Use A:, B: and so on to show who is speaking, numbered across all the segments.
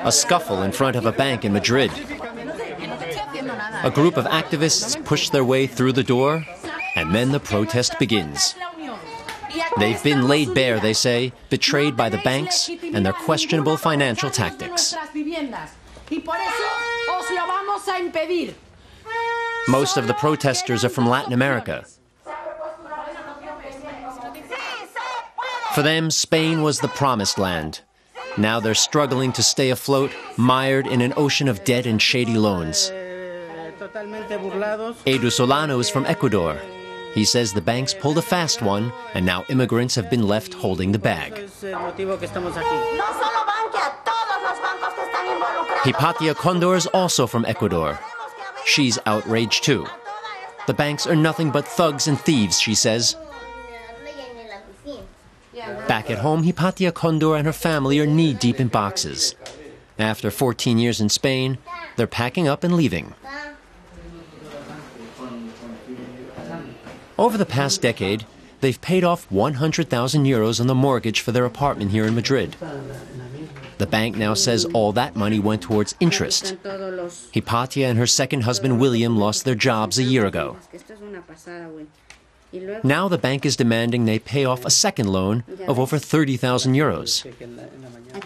A: A scuffle in front of a bank in Madrid. A group of activists push their way through the door, and then the protest begins. They've been laid bare, they say, betrayed by the banks and their questionable financial tactics. Most of the protesters are from Latin America. For them, Spain was the promised land. Now they're struggling to stay afloat, mired in an ocean of debt and shady loans. Edu Solano is from Ecuador. He says the banks pulled a fast one, and now immigrants have been left holding the bag. Hipatia Condor is also from Ecuador. She's outraged too. The banks are nothing but thugs and thieves, she says. Back at home, Hipatia Condor and her family are knee-deep in boxes. After 14 years in Spain, they're packing up and leaving. Over the past decade, they've paid off 100,000 euros on the mortgage for their apartment here in Madrid. The bank now says all that money went towards interest. Hipatia and her second husband William lost their jobs a year ago. Now the bank is demanding they pay off a second loan of over 30,000 euros.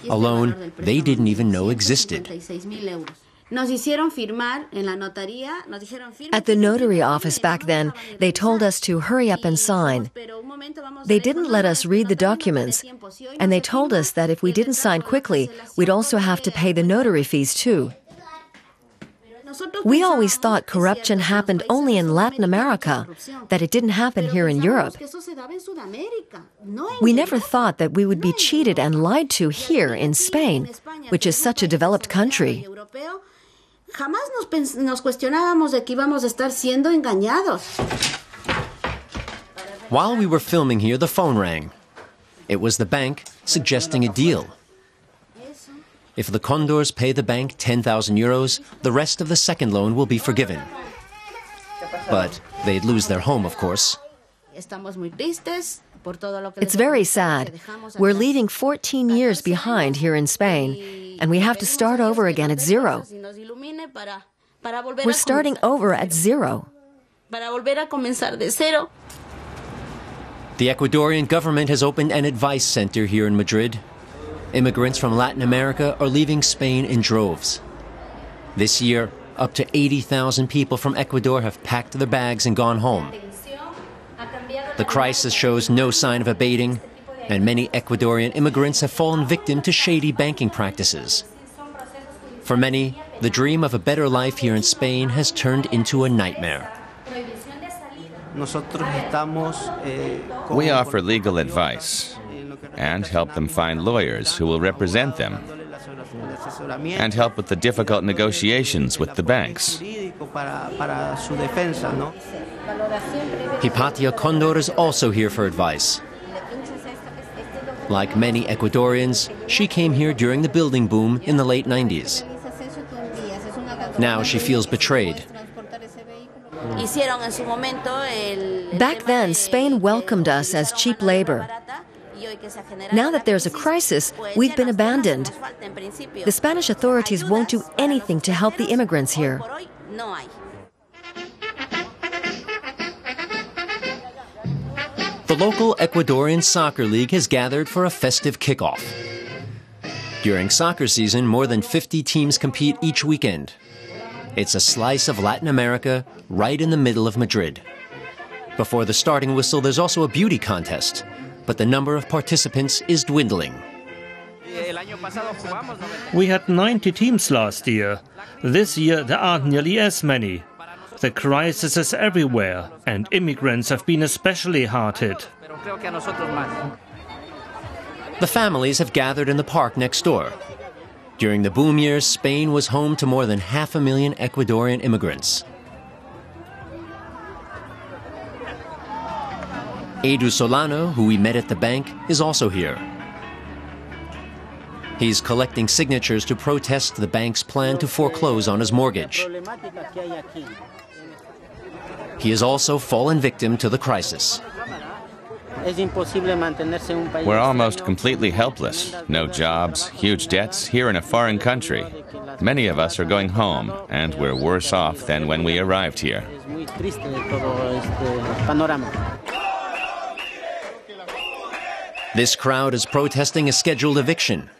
A: A loan they didn't even know existed.
B: At the notary office back then, they told us to hurry up and sign. They didn't let us read the documents, and they told us that if we didn't sign quickly, we'd also have to pay the notary fees too. We always thought corruption happened only in Latin America, that it didn't happen here in Europe. We never thought that we would be cheated and lied to here in Spain, which is such a developed country.
A: While we were filming here, the phone rang. It was the bank suggesting a deal. If the Condors pay the bank 10,000 euros, the rest of the second loan will be forgiven. But they'd lose their home, of course.
B: It's very sad. We're leaving 14 years behind here in Spain, and we have to start over again at zero. We're starting over at zero.
A: The Ecuadorian government has opened an advice center here in Madrid. Immigrants from Latin America are leaving Spain in droves. This year, up to 80,000 people from Ecuador have packed their bags and gone home. The crisis shows no sign of abating, and many Ecuadorian immigrants have fallen victim to shady banking practices. For many, the dream of a better life here in Spain has turned into a nightmare.
C: We offer legal advice and help them find lawyers who will represent them, and help with the difficult negotiations with the banks.
A: Hipatia Condor is also here for advice. Like many Ecuadorians, she came here during the building boom in the late 90s. Now she feels betrayed.
B: Back then, Spain welcomed us as cheap labor. Now that there's a crisis, we've been abandoned. The Spanish authorities won't do anything to help the immigrants here.
A: The local Ecuadorian soccer league has gathered for a festive kickoff. During soccer season, more than 50 teams compete each weekend. It's a slice of Latin America right in the middle of Madrid. Before the starting whistle, there's also a beauty contest, but the number of participants is dwindling.
D: We had 90 teams last year. This year there aren't nearly as many. The crisis is everywhere, and immigrants have been especially hard hit.
A: The families have gathered in the park next door. During the boom years, Spain was home to more than 500,000 Ecuadorian immigrants. Edu Solano, who we met at the bank, is also here. He's collecting signatures to protest the bank's plan to foreclose on his mortgage. He has also fallen victim to the crisis.
C: We're almost completely helpless. No jobs, huge debts, here in a foreign country. Many of us are going home, and we're worse off than when we arrived here.
A: This crowd is protesting a scheduled eviction.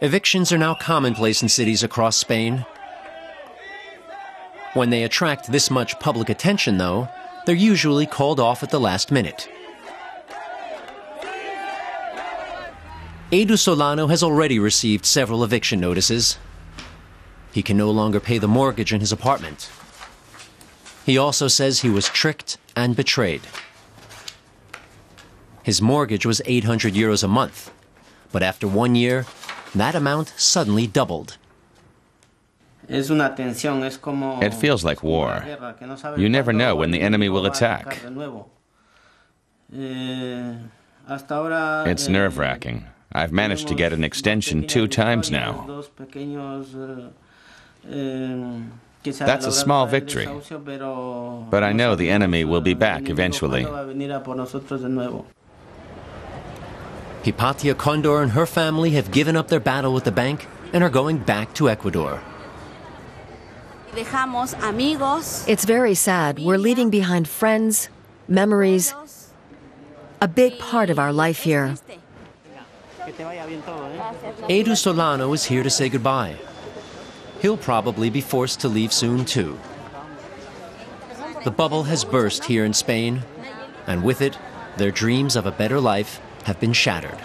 A: Evictions are now commonplace in cities across Spain. When they attract this much public attention, though, they're usually called off at the last minute. Edu Solano has already received several eviction notices. He can no longer pay the mortgage in his apartment. He also says he was tricked and betrayed. His mortgage was 800 euros a month, but after 1 year, that amount suddenly doubled.
C: It feels like war. You never know when the enemy will attack. It's nerve-wracking. I've managed to get an extension 2 times now. That's a small victory, but I know the enemy will be back eventually.
A: Hipatia Condor and her family have given up their battle with the bank and are going back to Ecuador.
B: It's very sad. We're leaving behind friends, memories, a big part of our life here.
A: Edu Solano is here to say goodbye. He'll probably be forced to leave soon, too. The bubble has burst here in Spain, and with it, their dreams of a better life have been shattered.